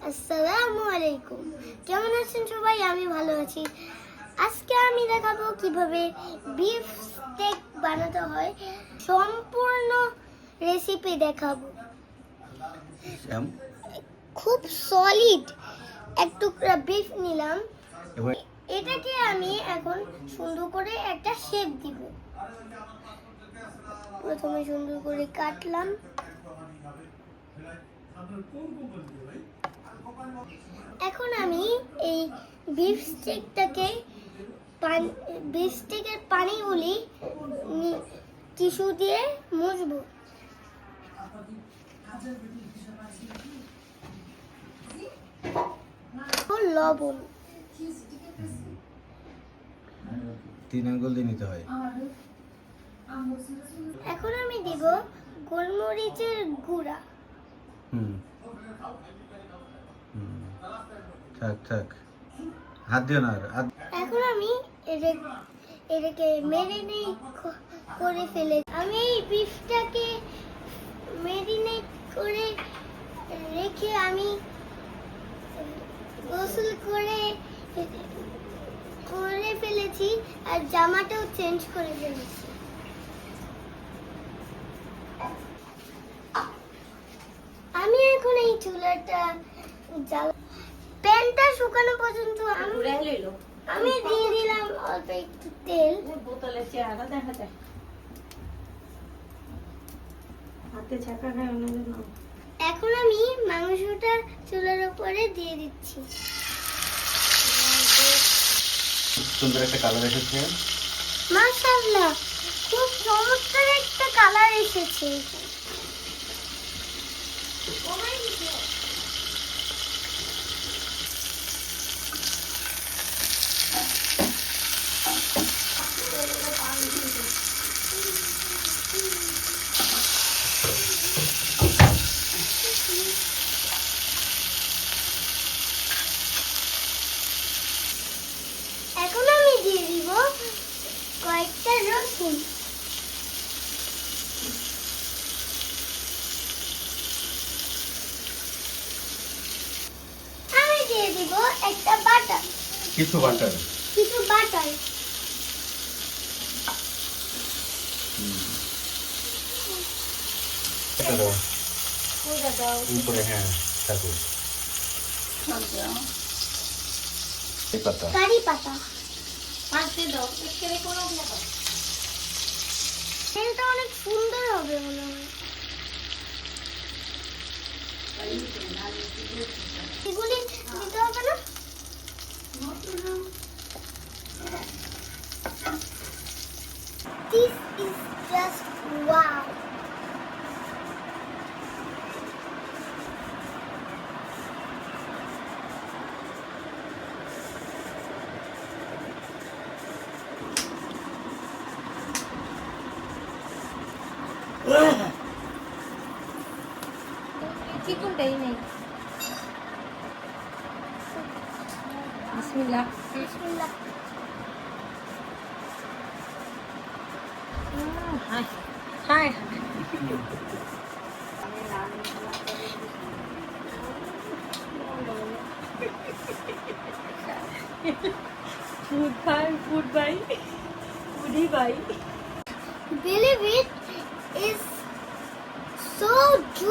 আসসালামু আলাইকুম। কেমন আছেন সবাই? আমি ভালো আছি। আজকে আমি দেখাবো কিভাবে বিফ স্টেক বানাতে হয়। সম্পূর্ণ রেসিপি দেখাবো। খুব সলিড এক টুকরা বিফ নিলাম। এটাকে আমি এখন সুন্দর করে একটা শেপ দিব। প্রথমে সুন্দর করে কাটলাম। এখন আমি এই বিফ স্টেকের পানিগুলি টিস্যু দিয়ে মুছবো। লবণ 3 আঙ্গুল দিয়ে নিতে হয়। এখন আমি দিব গোলমরিচের গুঁড়া। থাক হাত দিও না। এখন আমি এটাকে ম্যারিনেট করে আমি এই বিফটাকে ম্যারিনেট করে রেখে আমি গোসল করে ফেলেছি আর জামাটাও চেঞ্জ করে ফেলেছি। আমি এখন এই চুলাটা প্যানটা শুকানো পর্যন্ত আমি দিয়ে দিলাম অল্প একটু তেল। বোতলে চেহারা দেখা যায়, হাতে ছাকা খায় ওনাদের নাম। এখন আমি মাংসটা চুলার উপরে দিয়ে দিচ্ছি। সুন্দর একটা কালার এসেছে। মাশাআল্লাহ, খুব চমৎকার একটা কালার এসেছে। এখন আমি দিয়ে দিব কয়েকটা রসুন। আমি দিয়ে দিব একটা বাটার, কিছু বাটার। এটা দাও উপরে, হ্যাঁ থাকো। কারি পাতা। তেলটা অনেক সুন্দর হবে মনে হয়। এগুলি দিতে হবে না? This is just wow. চিকনটাই নেই। বিসমিল্লাহ। Hi hi food by foodie by. Believe it is so juicy.